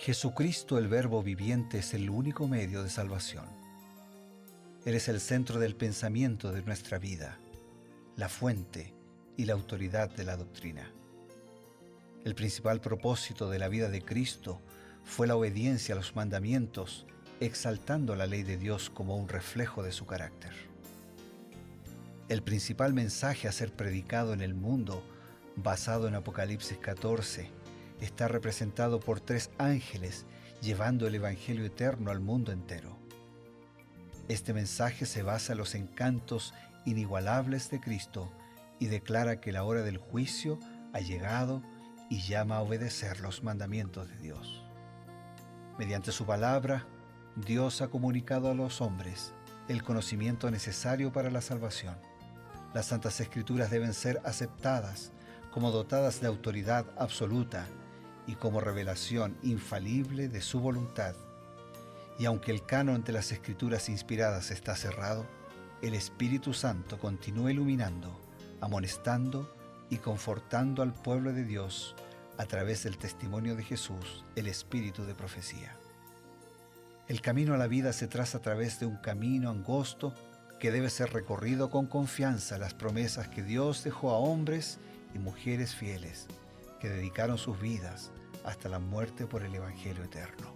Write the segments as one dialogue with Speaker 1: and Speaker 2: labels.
Speaker 1: Jesucristo, el Verbo viviente, es el único medio de salvación. Él es el centro del pensamiento de nuestra vida, la fuente y la autoridad de la doctrina. El principal propósito de la vida de Cristo fue la obediencia a los mandamientos, exaltando la ley de Dios como un reflejo de su carácter. El principal mensaje a ser predicado en el mundo, basado en Apocalipsis 14, está representado por 3 ángeles llevando el Evangelio eterno al mundo entero. Este mensaje se basa en los encantos inigualables de Cristo y declara que la hora del juicio ha llegado y llama a obedecer los mandamientos de Dios. Mediante su palabra, Dios ha comunicado a los hombres el conocimiento necesario para la salvación. Las Santas Escrituras deben ser aceptadas como dotadas de autoridad absoluta y como revelación infalible de su voluntad. Y aunque el canon de las Escrituras inspiradas está cerrado, el Espíritu Santo continúa iluminando, amonestando y confortando al pueblo de Dios a través del testimonio de Jesús, el Espíritu de profecía. El camino a la vida se traza a través de un camino angosto que debe ser recorrido con confianza, las promesas que Dios dejó a hombres y mujeres fieles que dedicaron sus vidas hasta la muerte por el Evangelio eterno.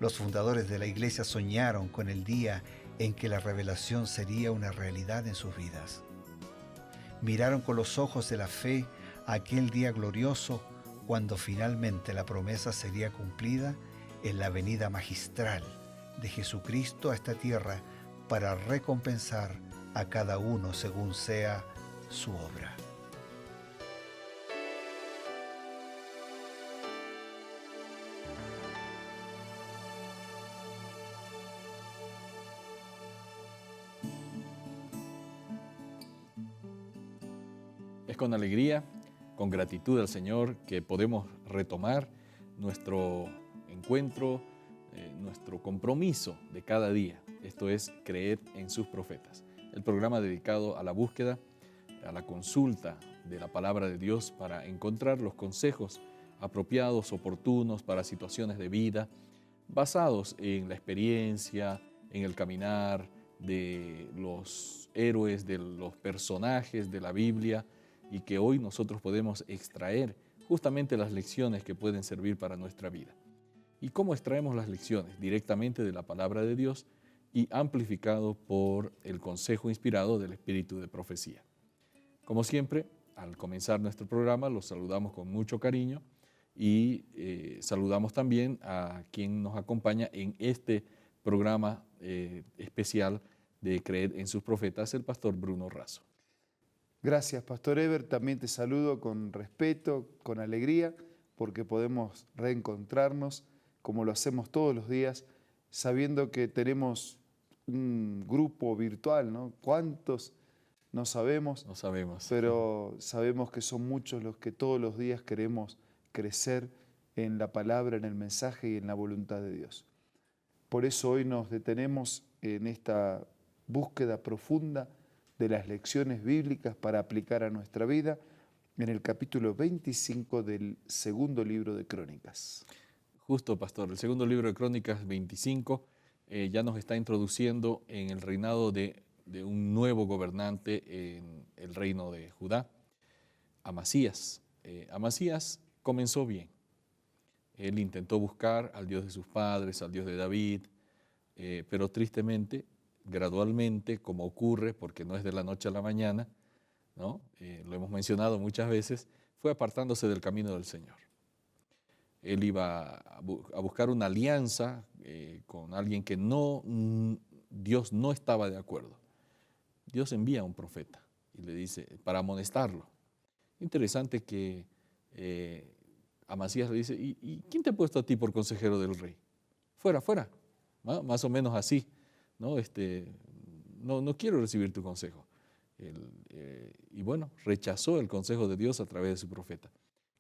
Speaker 1: Los fundadores de la Iglesia soñaron con el día en que la revelación sería una realidad en sus vidas. Miraron con los ojos de la fe a aquel día glorioso cuando finalmente la promesa sería cumplida en la venida magistral de Jesucristo a esta tierra para recompensar a cada uno según sea su obra.
Speaker 2: Es con alegría, con gratitud al Señor que podemos retomar nuestro encuentro, nuestro compromiso de cada día. Esto es creer en sus profetas. El programa dedicado a la búsqueda, a la consulta de la palabra de Dios para encontrar los consejos apropiados, oportunos para situaciones de vida, basados en la experiencia, en el caminar de los héroes, de los personajes de la Biblia, y que hoy nosotros podemos extraer justamente las lecciones que pueden servir para nuestra vida. ¿Y cómo extraemos las lecciones? Directamente de la palabra de Dios y amplificado por el consejo inspirado del Espíritu de profecía. Como siempre, al comenzar nuestro programa, los saludamos con mucho cariño y saludamos también a quien nos acompaña en este programa especial de Creer en sus profetas, el pastor Bruno Razo.
Speaker 3: Gracias, Pastor Eber. También te saludo con respeto, con alegría, porque podemos reencontrarnos como lo hacemos todos los días, sabiendo que tenemos un grupo virtual, ¿no? ¿Cuántos? No sabemos.
Speaker 2: No sabemos.
Speaker 3: Pero sabemos que son muchos los que todos los días queremos crecer en la palabra, en el mensaje y en la voluntad de Dios. Por eso hoy nos detenemos en esta búsqueda profunda de las lecciones bíblicas para aplicar a nuestra vida en el capítulo 25 del segundo libro de Crónicas.
Speaker 2: Justo, pastor. El segundo libro de Crónicas 25 ya nos está introduciendo en el reinado de un nuevo gobernante en el reino de Judá, Amasías. Amasías comenzó bien. Él intentó buscar al Dios de sus padres, al Dios de David, pero tristemente, gradualmente, como ocurre, porque no es de la noche a la mañana, ¿no? Lo hemos mencionado muchas veces, fue apartándose del camino del Señor. Él iba a buscar una alianza con alguien que Dios no estaba de acuerdo. Dios envía a un profeta y le dice, para amonestarlo. Interesante que Amasías le dice, ¿y quién te ha puesto a ti por consejero del rey? Fuera, fuera. ¿No? Más o menos así. No quiero recibir tu consejo. Y bueno, rechazó el consejo de Dios a través de su profeta.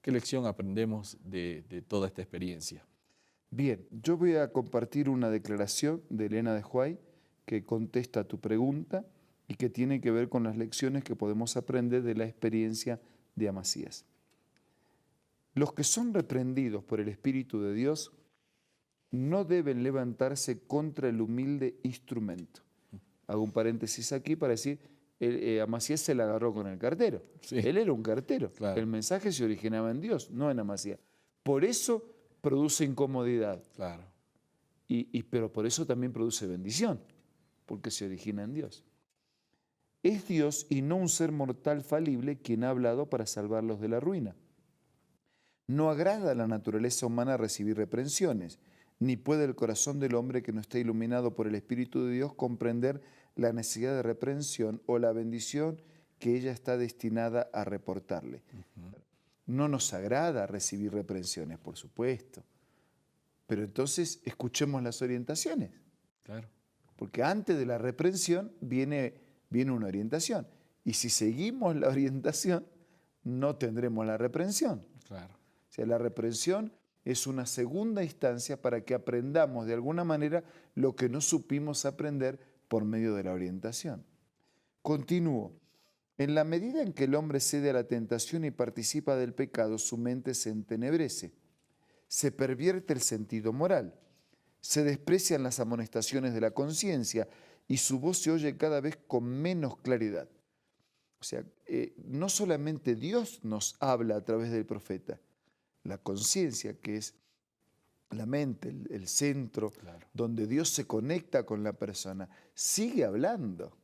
Speaker 2: ¿Qué lección aprendemos de toda esta experiencia?
Speaker 3: Bien, yo voy a compartir una declaración de Elena de White que contesta a tu pregunta y que tiene que ver con las lecciones que podemos aprender de la experiencia de Amasías. Los que son reprendidos por el Espíritu de Dios no deben levantarse contra el humilde instrumento. Hago un paréntesis aquí para decir, Amasías se la agarró con el cartero.
Speaker 2: Sí.
Speaker 3: Él era un cartero.
Speaker 2: Claro.
Speaker 3: El mensaje se originaba en Dios, no en Amasías. Por eso produce incomodidad,
Speaker 2: Claro.
Speaker 3: pero por eso también produce bendición, porque se origina en Dios. Es Dios y no un ser mortal falible quien ha hablado para salvarlos de la ruina. No agrada a la naturaleza humana recibir reprensiones, ni puede el corazón del hombre que no está iluminado por el Espíritu de Dios comprender la necesidad de reprensión o la bendición que ella está destinada a reportarle. No nos agrada recibir reprensiones, por supuesto, pero entonces escuchemos las orientaciones,
Speaker 2: Claro.
Speaker 3: porque antes de la reprensión viene una orientación, y si seguimos la orientación, no tendremos la reprensión.
Speaker 2: Claro.
Speaker 3: O sea, la reprensión es una segunda instancia para que aprendamos de alguna manera lo que no supimos aprender por medio de la orientación. Continúo. En la medida en que el hombre cede a la tentación y participa del pecado, su mente se entenebrece, se pervierte el sentido moral, se desprecian las amonestaciones de la conciencia y su voz se oye cada vez con menos claridad. O sea, no solamente Dios nos habla a través del profeta, la conciencia, que es la mente, el centro,
Speaker 2: Claro.
Speaker 3: donde Dios se conecta con la persona, sigue hablando,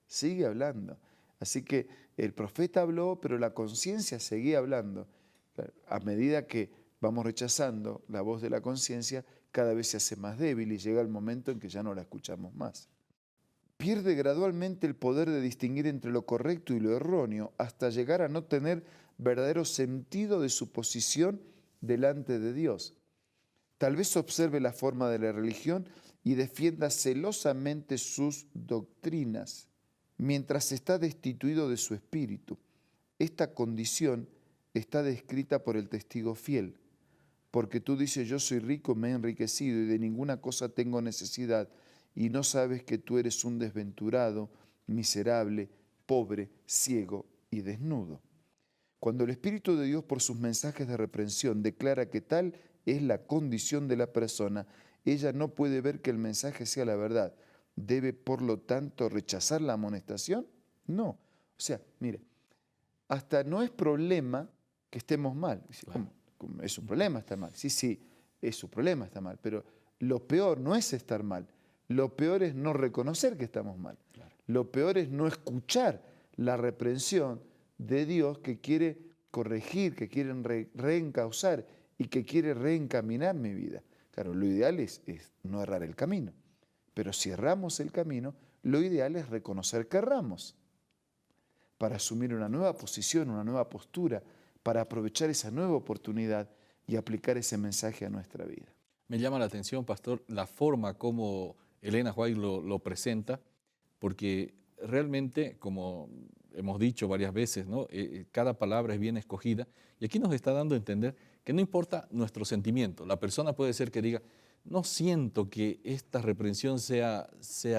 Speaker 3: sigue hablando. Así que el profeta habló, pero la conciencia seguía hablando. A medida que vamos rechazando la voz de la conciencia, cada vez se hace más débil y llega el momento en que ya no la escuchamos más. Pierde gradualmente el poder de distinguir entre lo correcto y lo erróneo hasta llegar a no tener verdadero sentido de su posición delante de Dios. Tal vez observe la forma de la religión y defienda celosamente sus doctrinas, mientras está destituido de su espíritu. Esta condición está descrita por el testigo fiel, porque tú dices, yo soy rico, me he enriquecido y de ninguna cosa tengo necesidad, y no sabes que tú eres un desventurado, miserable, pobre, ciego y desnudo. Cuando el Espíritu de Dios, por sus mensajes de reprensión, declara que tal es la condición de la persona, ella no puede ver que el mensaje sea la verdad. ¿Debe, por lo tanto, rechazar la amonestación? No. O sea, mire, hasta no es problema que estemos mal.
Speaker 2: Claro.
Speaker 3: ¿Cómo? Es su problema estar mal. Sí, es su problema estar mal. Pero lo peor no es estar mal. Lo peor es no reconocer que estamos mal.
Speaker 2: Claro.
Speaker 3: Lo peor es no escuchar la reprensión de Dios que quiere corregir, que quiere reencauzar y que quiere reencaminar mi vida. Claro, lo ideal es no errar el camino. Pero si erramos el camino, lo ideal es reconocer que erramos para asumir una nueva posición, una nueva postura, para aprovechar esa nueva oportunidad y aplicar ese mensaje a nuestra vida.
Speaker 2: Me llama la atención, pastor, la forma como Elena White lo presenta, porque realmente, como hemos dicho varias veces, ¿no? Cada palabra es bien escogida, y aquí nos está dando a entender que no importa nuestro sentimiento. La persona puede ser que diga, no siento que esta reprensión sea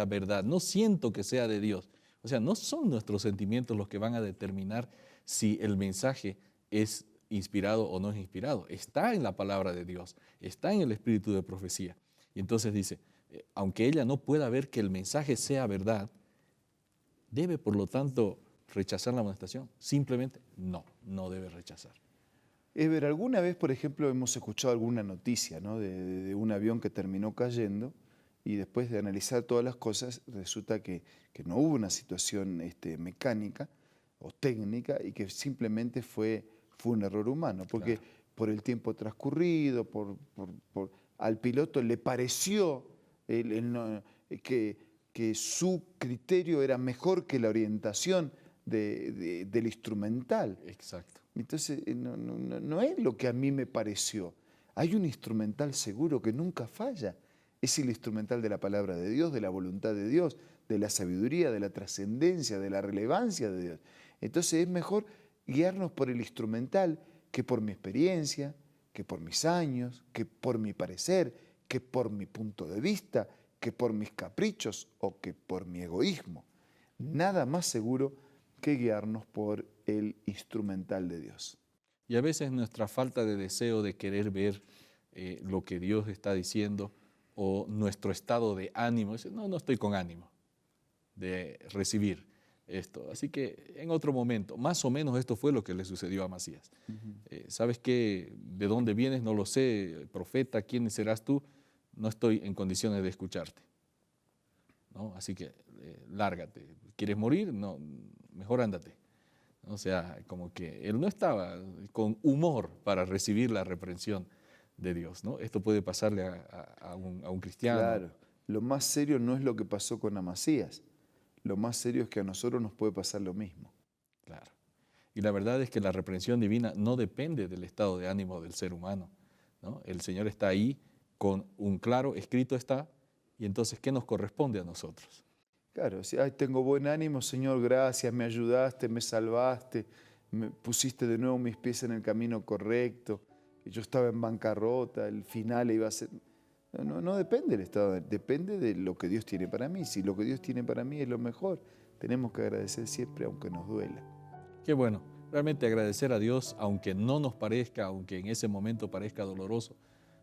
Speaker 2: verdad, no siento que sea de Dios. O sea, no son nuestros sentimientos los que van a determinar si el mensaje es inspirado o no es inspirado. Está en la palabra de Dios, está en el espíritu de profecía. Y entonces dice, aunque ella no pueda ver que el mensaje sea verdad, ¿debe por lo tanto rechazar la amonestación? Simplemente no debe rechazar.
Speaker 3: Ever, alguna vez, por ejemplo, hemos escuchado alguna noticia, ¿no? de un avión que terminó cayendo y después de analizar todas las cosas resulta que no hubo una situación mecánica o técnica y que simplemente fue un error humano, porque
Speaker 2: Claro.
Speaker 3: por el tiempo transcurrido, al piloto le pareció que su criterio era mejor que la orientación del instrumental.
Speaker 2: Exacto.
Speaker 3: Entonces, no es lo que a mí me pareció. Hay un instrumental seguro que nunca falla. Es el instrumental de la palabra de Dios, de la voluntad de Dios, de la sabiduría, de la trascendencia, de la relevancia de Dios. Entonces es mejor guiarnos por el instrumental que por mi experiencia, que por mis años, que por mi parecer, que por mi punto de vista, que por mis caprichos o que por mi egoísmo. Nada más seguro que guiarnos por el instrumental de Dios.
Speaker 2: Y a veces nuestra falta de deseo de querer ver lo que Dios está diciendo o nuestro estado de ánimo, dice, no estoy con ánimo de recibir esto. Así que en otro momento, más o menos esto fue lo que le sucedió a Amasías. ¿Sabes qué? ¿De dónde vienes? No lo sé. Profeta, ¿quién serás tú? No estoy en condiciones de escucharte, ¿no? Así que lárgate. ¿Quieres morir? No, mejor ándate. O sea, como que él no estaba con humor para recibir la reprensión de Dios, ¿no? Esto puede pasarle a un cristiano.
Speaker 3: Claro, lo más serio no es lo que pasó con Amasías, lo más serio es que a nosotros nos puede pasar lo mismo.
Speaker 2: Claro. Y la verdad es que la reprensión divina no depende del estado de ánimo del ser humano, ¿no? El Señor está ahí con un claro, escrito está, y entonces, ¿qué nos corresponde a nosotros?
Speaker 3: Claro, si ay, tengo buen ánimo, Señor, gracias, me ayudaste, me salvaste, me pusiste de nuevo mis pies en el camino correcto, yo estaba en bancarrota, el final iba a ser... No depende del estado, depende de lo que Dios tiene para mí. Si lo que Dios tiene para mí es lo mejor, tenemos que agradecer siempre aunque nos duela.
Speaker 2: Qué bueno, realmente agradecer a Dios, aunque no nos parezca, aunque en ese momento parezca doloroso.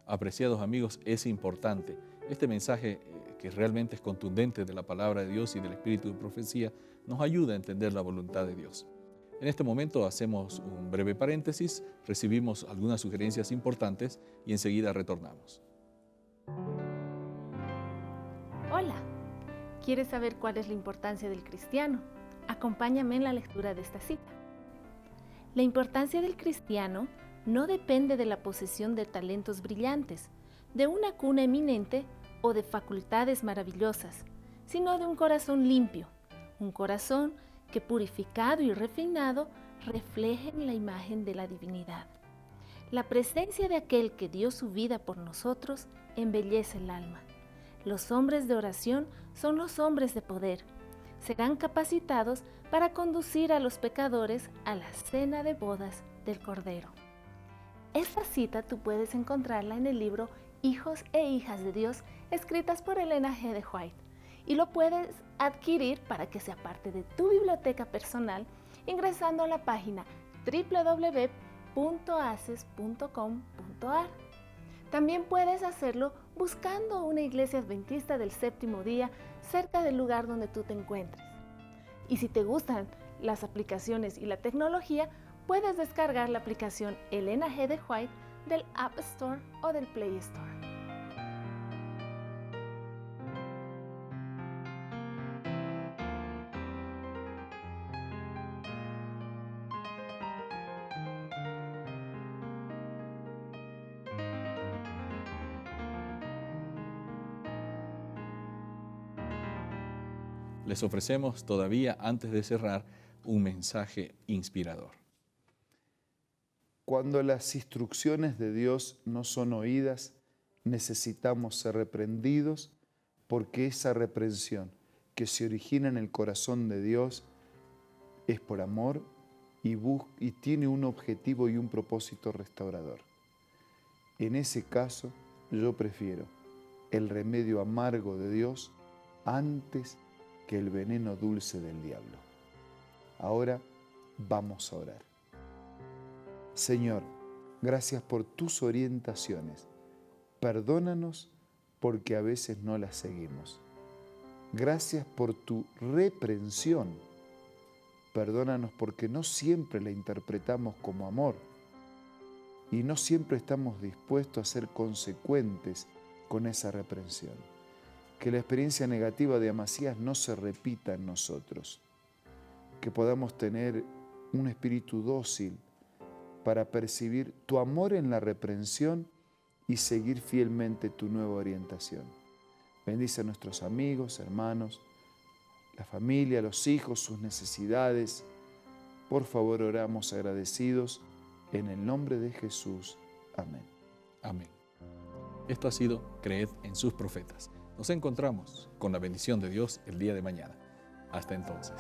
Speaker 2: Apreciados amigos, es importante. Este mensaje que realmente es contundente de la palabra de Dios y del espíritu de profecía, nos ayuda a entender la voluntad de Dios. En este momento hacemos un breve paréntesis, recibimos algunas sugerencias importantes y enseguida retornamos.
Speaker 4: Hola, ¿quieres saber cuál es la importancia del cristiano? Acompáñame en la lectura de esta cita. La importancia del cristiano no depende de la posesión de talentos brillantes, de una cuna eminente o de facultades maravillosas, sino de un corazón limpio, un corazón que purificado y refinado reflejen la imagen de la divinidad. La presencia de aquel que dio su vida por nosotros embellece el alma. Los hombres de oración son los hombres de poder. Serán capacitados para conducir a los pecadores a la cena de bodas del Cordero. Esta cita tú puedes encontrarla en el libro Hijos e Hijas de Dios, escritas por Elena G. de White, y lo puedes adquirir para que sea parte de tu biblioteca personal ingresando a la página www.aces.com.ar. También puedes hacerlo buscando una iglesia adventista del séptimo día cerca del lugar donde tú te encuentres. Y si te gustan las aplicaciones y la tecnología, puedes descargar la aplicación Elena G. de White del App Store o del Play Store.
Speaker 2: Les ofrecemos todavía, antes de cerrar, un mensaje inspirador.
Speaker 3: Cuando las instrucciones de Dios no son oídas, necesitamos ser reprendidos porque esa reprensión que se origina en el corazón de Dios es por amor y tiene un objetivo y un propósito restaurador. En ese caso, yo prefiero el remedio amargo de Dios antes que el veneno dulce del diablo. Ahora vamos a orar. Señor, gracias por tus orientaciones. Perdónanos porque a veces no las seguimos. Gracias por tu reprensión. Perdónanos porque no siempre la interpretamos como amor y no siempre estamos dispuestos a ser consecuentes con esa reprensión. Que la experiencia negativa de Amasías no se repita en nosotros. Que podamos tener un espíritu dócil para percibir tu amor en la reprensión y seguir fielmente tu nueva orientación. Bendice a nuestros amigos, hermanos, la familia, los hijos, sus necesidades. Por favor, oramos agradecidos en el nombre de Jesús. Amén.
Speaker 2: Amén. Esto ha sido Creed en sus profetas. Nos encontramos con la bendición de Dios el día de mañana. Hasta entonces.